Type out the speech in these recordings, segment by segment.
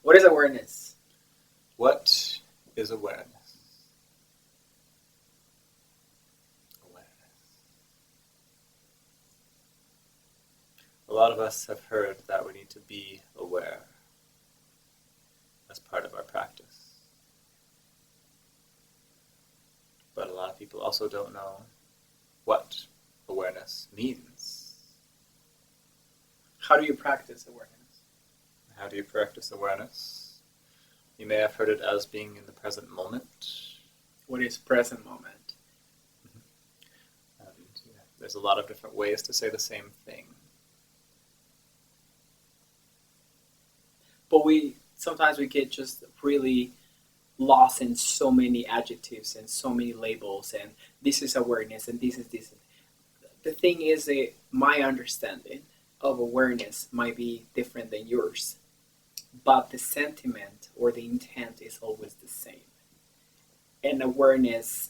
What is awareness? What is awareness? Awareness. A lot of us have heard that we need to be aware as part of our practice. But a lot of people also don't know what awareness means. How do you practice awareness? How do you practice awareness? You may have heard it as being in the present moment. What is present moment? And there's a lot of different ways to say the same thing. But sometimes we get just really lost in so many adjectives and so many labels, and this is awareness and this is this. The thing is that my understanding of awareness might be different than yours, but the sentiment or the intent is always the same. And awareness,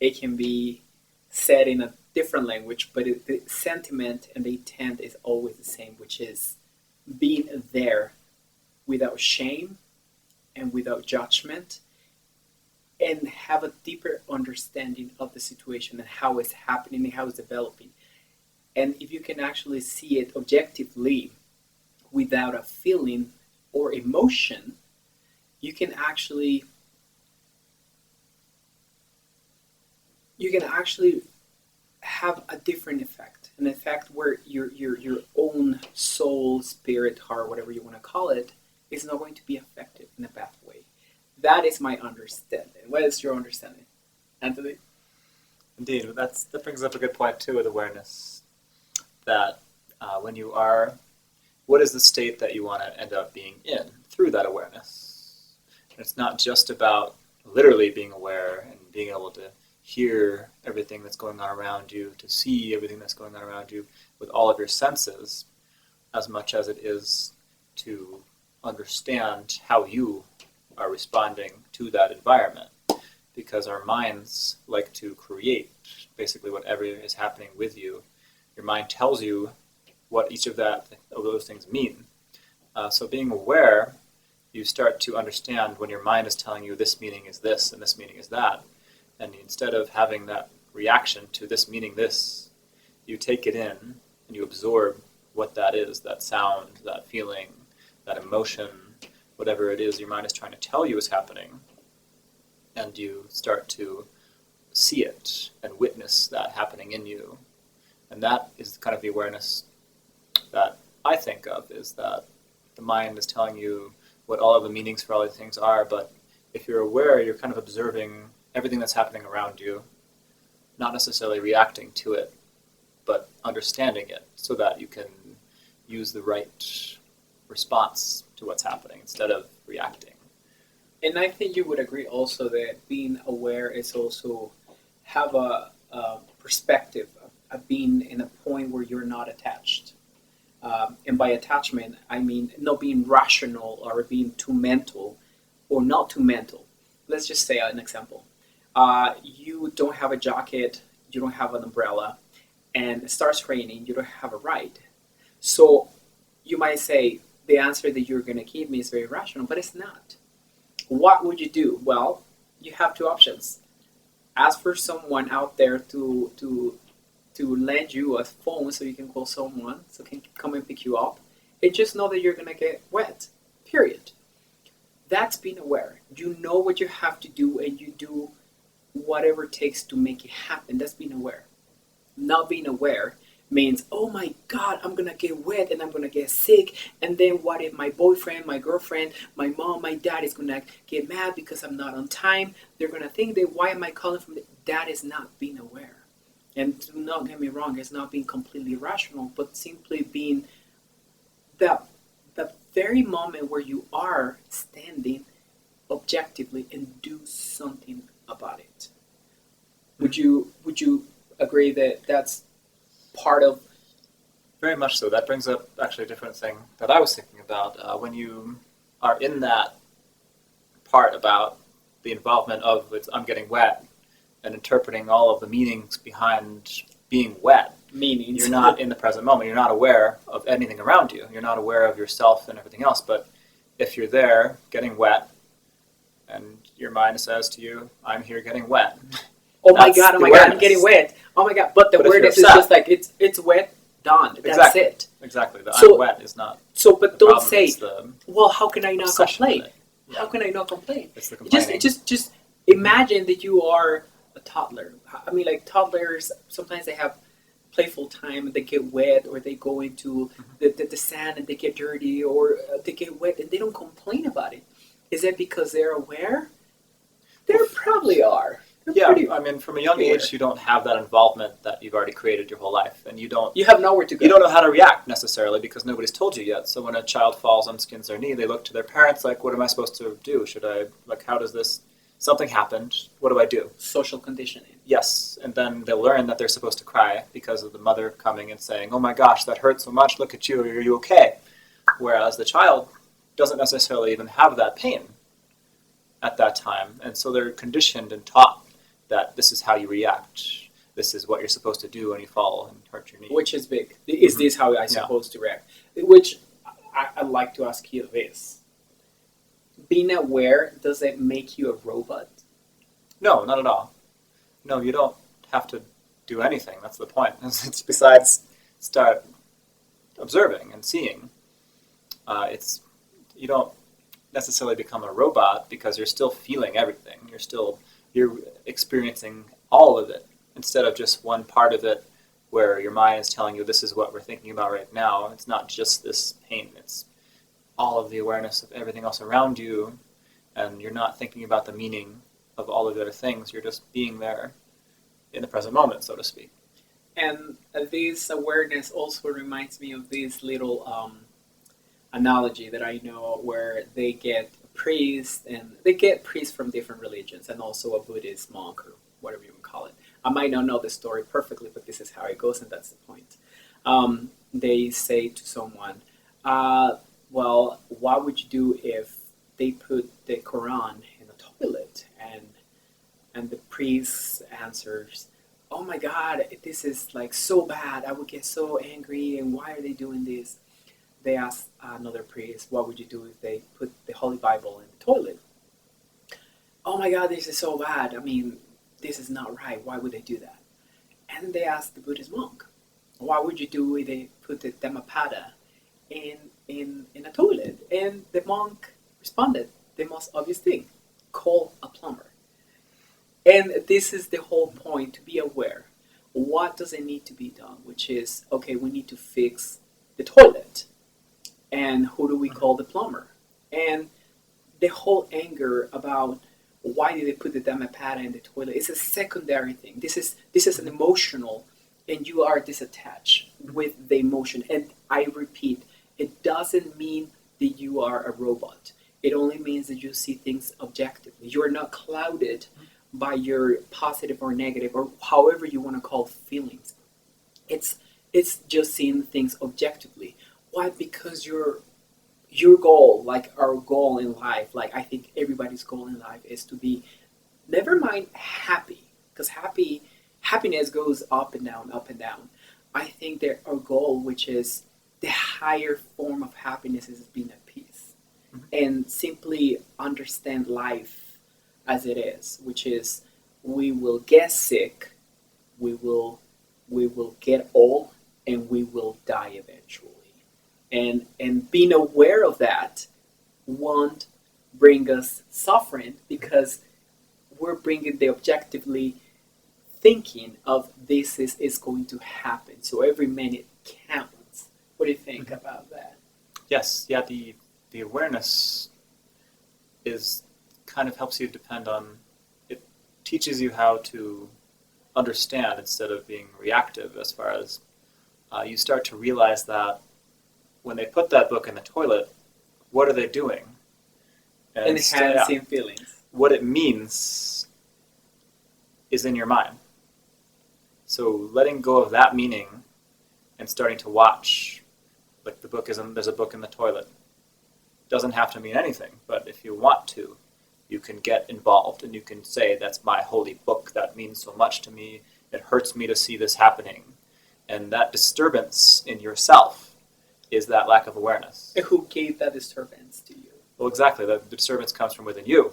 it can be said in a different language, but the sentiment and the intent is always the same, which is being there without shame and without judgment, and have a deeper understanding of the situation and how it's happening and how it's developing. And if you can actually see it objectively without a feeling or emotion, you can actually have a different effect, an effect where your own soul, spirit, heart, whatever you want to call it, is not going to be affected in a bad way. That is my understanding. What is your understanding, Anthony? Indeed, that brings up a good point too with awareness. That when you are, what is the state that you want to end up being in through that awareness? And it's not just about literally being aware and being able to hear everything that's going on around you, to see everything that's going on around you with all of your senses, as much as it is to understand how you are responding to that environment. Because our minds like to create basically whatever is happening with you. Your mind tells you what each of those things mean. So being aware, you start to understand when your mind is telling you this meaning is this and this meaning is that. And instead of having that reaction to this meaning this, you take it in and you absorb what that is, that sound, that feeling, that emotion, whatever it is your mind is trying to tell you is happening. And you start to see it and witness that happening in you. And that is kind of the awareness that I think of, is that the mind is telling you what all of the meanings for all these things are, but if you're aware, you're kind of observing everything that's happening around you, not necessarily reacting to it, but understanding it so that you can use the right response to what's happening instead of reacting. And I think you would agree also that being aware is also have a perspective of being in a point where you're not attached. And by attachment, I mean not being rational or being too mental or not too mental. Let's just say an example. You don't have a jacket, you don't have an umbrella, and it starts raining, you don't have a ride. So you might say the answer that you're going to give me is very rational, but it's not. What would you do? Well, you have two options. Ask for someone out there to lend you a phone so you can call someone so can come and pick you up. And just know that you're going to get wet. Period. That's being aware. You know what you have to do and you do whatever it takes to make it happen. That's being aware. Not being aware means, oh my God, I'm going to get wet and I'm going to get sick. And then what if my boyfriend, my girlfriend, my mom, my dad is going to get mad because I'm not on time? They're going to think that, why am I calling from that is not being aware. And do not get me wrong, it's not being completely rational, but simply being the very moment where you are standing objectively and do something about it. Would you agree that that's part of? Very much so. That brings up actually a different thing that I was thinking about. When you are in that part about the involvement of I'm getting wet and interpreting all of the meanings behind being wet, you're not in the present moment. You're not aware of anything around you. You're not aware of yourself and everything else, but if you're there getting wet, and your mind says to you, "I'm here getting wet." Oh my That's god! Oh the my god! I'm awareness. getting wet. Oh my god! But the But if you're awareness is upset- just like it's wet. Done. That's Exactly. it. Exactly. The So- I'm wet is not So, the but don't problem. say, It's the well, how can I not obsession with complain? it. Yeah. How can I not complain? It's the complaining. Just imagine that you are a toddler. I mean, like toddlers, sometimes they have playful time and they get wet, or they go into the sand and they get dirty, or they get wet and they don't complain about it. Is that because they're aware? They probably are. They're Yeah, pretty I mean, from a young aware. age, you don't have that involvement that you've already created your whole life, and you have nowhere to go. don't know how to react necessarily because nobody's told you yet. So when a child falls and skins their knee, they look to their parents like, "What am I supposed to do? Should I how does this? Something happened. What do I do?" Social conditioning. Yes, and then they learn that they're supposed to cry because of the mother coming and saying, "Oh my gosh, that hurt so much. Look at you. Are you okay?" Whereas the child doesn't necessarily even have that pain at that time, and so they're conditioned and taught that this is how you react. This is what you're supposed to do when you fall and hurt your knee. Which is big. Is Mhm. this how I Yeah. supposed to react? Which I'd like to ask you this. Being aware, does it make you a robot? No, not at all. No, you don't have to do anything. That's the point. It's besides start observing and seeing. You don't necessarily become a robot because you're still feeling everything. You're experiencing all of it instead of just one part of it where your mind is telling you this is what we're thinking about right now. It's not just this pain. It's all of the awareness of everything else around you, and you're not thinking about the meaning of all of the other things. You're just being there in the present moment, so to speak. And this awareness also reminds me of this little analogy that I know where they get priests, and they get priests from different religions, and also a Buddhist monk or whatever you would call it. I might not know the story perfectly, but this is how it goes, and that's the point. They say to someone, well, what would you do if they put the Quran in the toilet? And the priest answers, oh my God, this is like so bad. I would get so angry, and why are they doing this? They ask another priest, what would you do if they put the Holy Bible in the toilet? Oh my God, this is so bad. I mean, this is not right. Why would they do that? And then they ask the Buddhist monk, what would you do if they put the Dhammapada in a toilet? And the monk responded, the most obvious thing, call a plumber. And this is the whole point, to be aware. What does it need to be done? Which is, okay, we need to fix the toilet. And who do we call the plumber? And the whole anger about why did they put the Dhammapada in the toilet is a secondary thing. This is an emotional, and you are disattached with the emotion. And I repeat, it doesn't mean that you are a robot. It only means that you see things objectively. You're not clouded by your positive or negative, or however you want to call feelings. It's just seeing things objectively. Why? Because your goal, like our goal in life, like I think everybody's goal in life is to be, never mind happy, because happiness goes up and down, up and down. I think that our goal, which is the higher form of happiness, is being at peace, and simply understand life as it is, which is we will get sick, we will get old, and we will die eventually. And being aware of that won't bring us suffering, because we're bringing the objectively thinking of this is going to happen. So every minute counts. What do you think about that? Yes, yeah, the awareness is kind of helps you depend on, it teaches you how to understand instead of being reactive, as far as you start to realize that when they put that book in the toilet, what are they doing? And Enhancing feelings. What it means is in your mind. So letting go of that meaning and starting to watch, like there's a book in the toilet. Doesn't have to mean anything, but if you want to, you can get involved and you can say, that's my holy book, that means so much to me, it hurts me to see this happening. And that disturbance in yourself is that lack of awareness. And who gave that disturbance to you? Well, exactly. The disturbance comes from within you.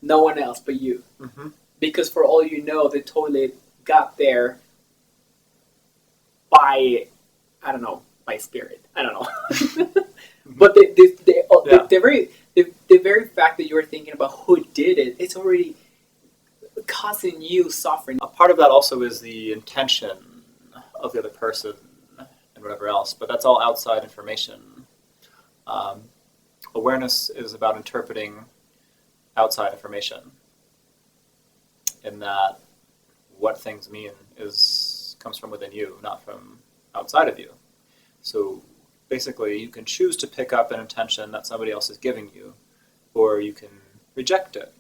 No one else but you. Mm-hmm. Because for all you know, the toilet got there by, I don't know, by spirit. I don't know. But Yeah. the very fact that you're thinking about who did it, it's already causing you suffering. A part of that also is the intention of the other person and whatever else, but that's all outside information. Um, Awareness is about interpreting outside information, in that what things mean comes from within you, not from outside of you. So basically, you can choose to pick up an intention that somebody else is giving you, or you can reject it,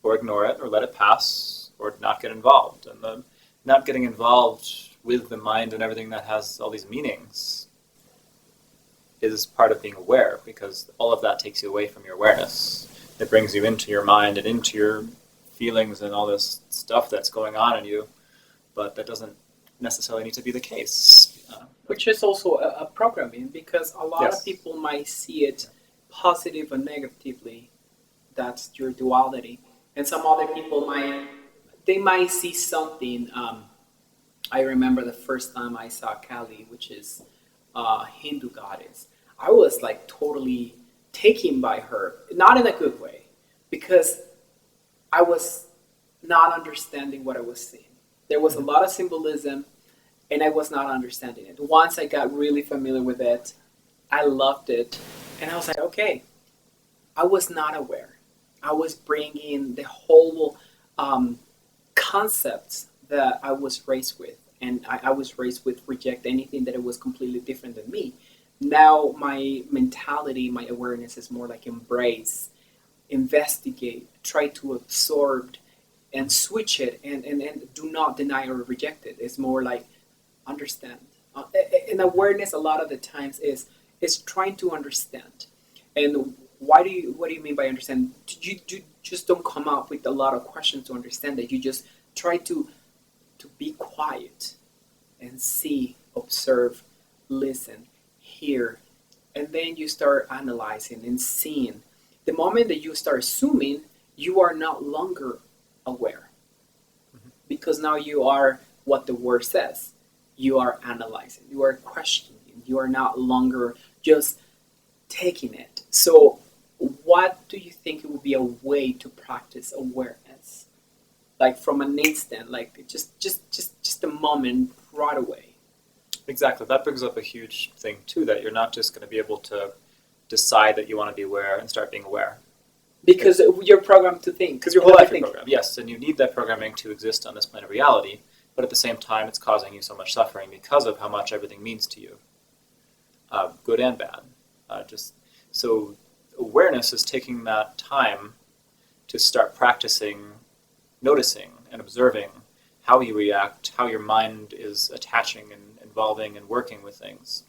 or ignore it, or let it pass, or not get involved. And the not getting involved with the mind and everything that has all these meanings is part of being aware, because all of that takes you away from your awareness. It brings you into your mind and into your feelings and all this stuff that's going on in you, but that doesn't necessarily need to be the case. Which is also a programming, because a lot Yes. of people might see it positive or negatively. That's your duality. And some other people might see something. I remember the first time I saw Kali, which is a Hindu goddess. I was like totally taken by her, not in a good way, because I was not understanding what I was seeing. There was a lot of symbolism, and I was not understanding it. Once I got really familiar with it, I loved it, and I was like, okay, I was not aware. I was bringing the whole concepts that I was raised with, and I was raised with reject anything that it was completely different than me. Now my mentality, my awareness is more like embrace, investigate, try to absorb, and switch it, and do not deny or reject it. It's more like understand. And awareness a lot of the times is trying to understand. And what do you mean by understand? You just don't come up with a lot of questions to understand it. You just try to be quiet and see, observe, listen, hear, and then you start analyzing and seeing. The moment that you start assuming, you are not longer aware, because now you are what the word says. You are analyzing, you are questioning, you are not longer just taking it. So, what do you think it would be a way to practice awareness? Like from an instant, like just a moment right away. Exactly. That brings up a huge thing, too, that you're not just going to be able to decide that you want to be aware and start being aware. Because you're programmed to think. Because your whole life is programmed, yes, and you need that programming to exist on this plane of reality, but at the same time, it's causing you so much suffering because of how much everything means to you, good and bad. So awareness is taking that time to start practicing, noticing and observing how you react, how your mind is attaching and involving and working with things.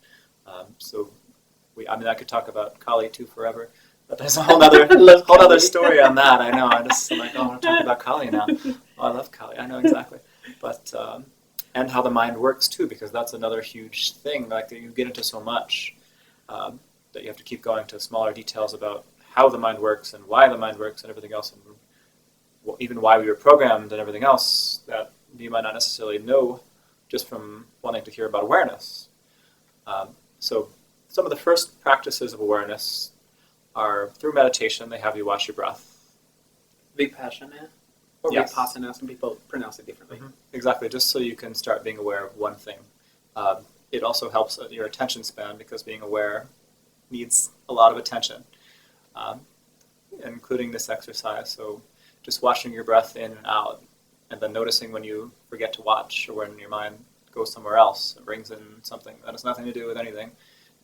I could talk about Kali too forever, but there's a whole other story on that. I know. I'm like, oh, I want to talk about Kali now. Oh, I love Kali. I know exactly. But and how the mind works too, because that's another huge thing. Like you get into so much that you have to keep going to smaller details about how the mind works and why the mind works and everything else, and even why we were programmed and everything else that you might not necessarily know just from wanting to hear about awareness. So some of the first practices of awareness are through meditation. They have you watch your breath. Vipassana? Or yes. Vipassana, some people pronounce it differently. Mm-hmm. Exactly, just so you can start being aware of one thing. It also helps your attention span, because being aware needs a lot of attention, including this exercise. So just watching your breath in and out, and then noticing when you forget to watch or when your mind goes somewhere else and brings in something that has nothing to do with anything,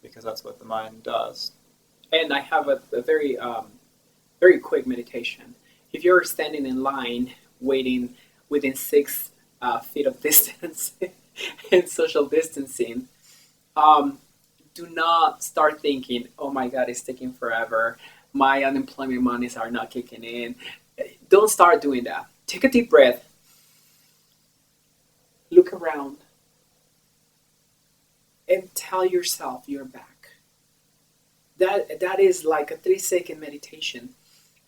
because that's what the mind does. And I have a very, very quick meditation. If you're standing in line waiting within 6 feet of distance and social distancing, do not start thinking, oh my God, it's taking forever. My unemployment monies are not kicking in. Don't start doing that. Take a deep breath. Look around. And tell yourself you're back. That is like a 3-second meditation.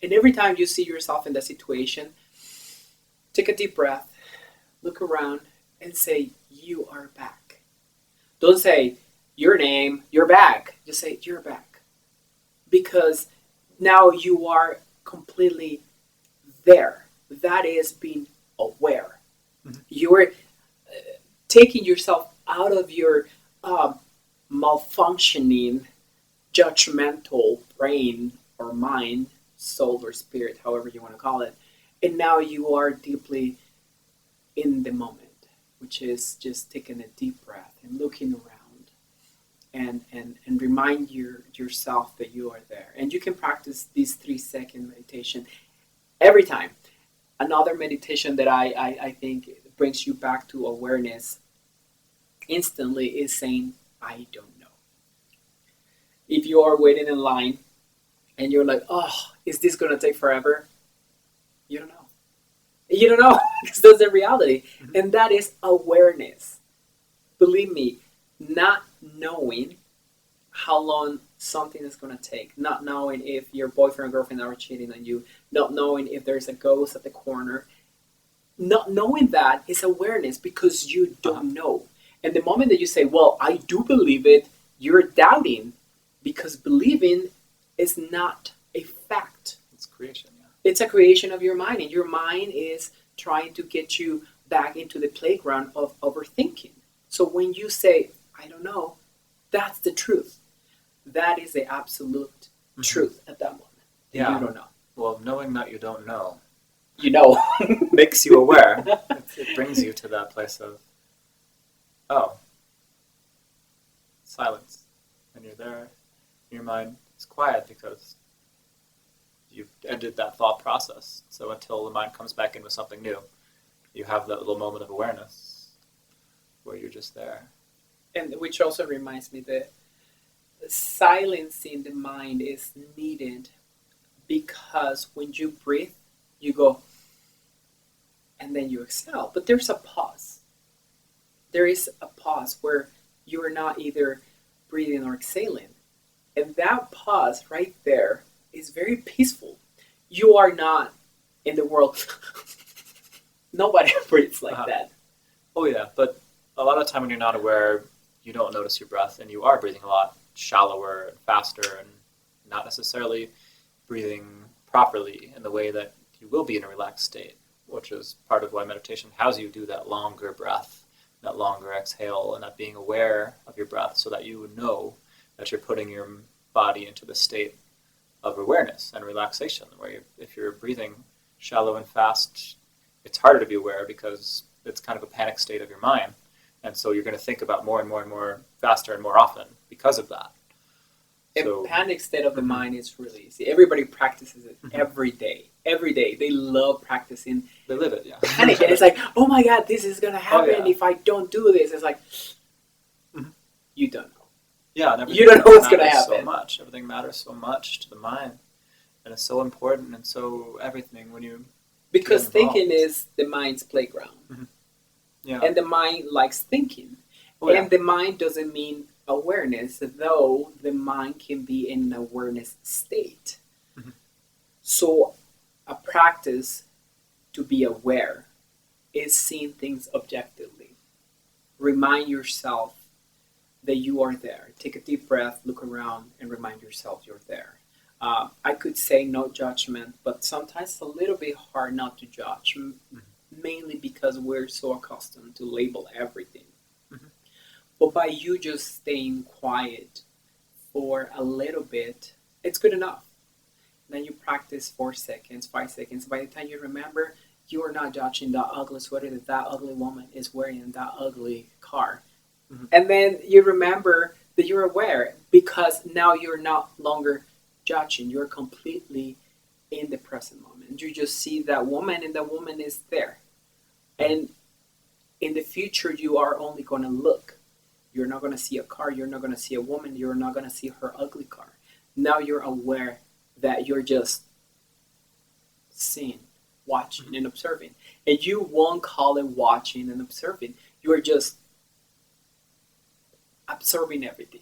And every time you see yourself in that situation, take a deep breath, look around, and say, "You are back." Don't say your name, "You're back." Just say, "You're back," because now you are completely there. That is being aware. Mhm. You are taking yourself out of your malfunctioning, judgmental brain or mind, soul or spirit, however you want to call it, and now you are deeply in the moment, which is just taking a deep breath and looking around and remind yourself that you are there. And you can practice this 3-second meditation every time. Another meditation that I think brings you back to awareness instantly is saying, "I don't know." If you are waiting in line and you're like, "Oh, is this going to take forever?" You don't know. You don't know because that's the reality. Mhm. And that is awareness. Believe me, not knowing how long something is going to take, not knowing if your boyfriend or girlfriend are cheating on you, not knowing if there's a ghost at the corner, not knowing that is awareness because you don't know. And the moment that you say, "Well, I do believe it," you're doubting because believing is not a fact. It's creation, yeah. It's a creation of your mind, and your mind is trying to get you back into the playground of overthinking. So when you say, "I don't know," that's the truth. That is the absolute Mhm. truth at that moment. Yeah. You don't know. Well, knowing that you don't know You know. makes you aware. It brings you to that place of, oh, silence. And you're there, your mind is quiet because you've ended that thought process. So until the mind comes back in with something new, you have that little moment of awareness where you're just there. And which also reminds me that silencing the mind is needed because when you breathe, you go and then you exhale. But there's a pause. There is a pause where you are not either breathing or exhaling. And that pause right there is very peaceful. You are not in the world. Nobody breathes like that. Oh yeah, but a lot of the time when you're not aware, you don't notice your breath and you are breathing a lot shallower and faster and not necessarily breathing properly in the way that you will be in a relaxed state, which is part of why meditation has you do that longer breath, that longer exhale, and that being aware of your breath so that you know that you're putting your body into the state of awareness and relaxation, where if you're breathing shallow and fast, it's harder to be aware because it's kind of a panic state of your mind. And so you're going to think about more and more and more faster and more often because of that. A panic state of the mind is really easy. Everybody practices it every day. Every day. They love practicing. They live it, yeah. Panic. And it's like, "Oh my God, this is going to happen if I don't do this." It's like, you don't know. Yeah, and you don't know what's going to happen. So much. Everything matters so much to the mind. And it's so important and so everything when you... Because thinking is the mind's playground. Mm-hmm. Yeah. And the mind likes thinking. Oh, yeah. And the mind doesn't mean awareness, though the mind can be in an awareness state. Mm-hmm. So a practice to be aware is seeing things objectively. Remind yourself that you are there. Take a deep breath, look around, and remind yourself you're there. I could say no judgment, but sometimes it's a little bit hard not to judge, mainly because we're so accustomed to label everything. Mm-hmm. But by you just staying quiet for a little bit, it's good enough. Then you practice 4 seconds, 5 seconds. By the time you remember, you are not judging that ugly sweater that ugly woman is wearing in that ugly car. Mm-hmm. And then you remember that you're aware because now you're not longer judging. You're completely in the present moment. You just see that woman and that woman is there. And in the future, you are only going to look. You're not going to see a car. You're not going to see a woman. You're not going to see her ugly car. Now you're aware that you're just seeing, watching, and observing. And you won't call it watching and observing. You're just absorbing everything.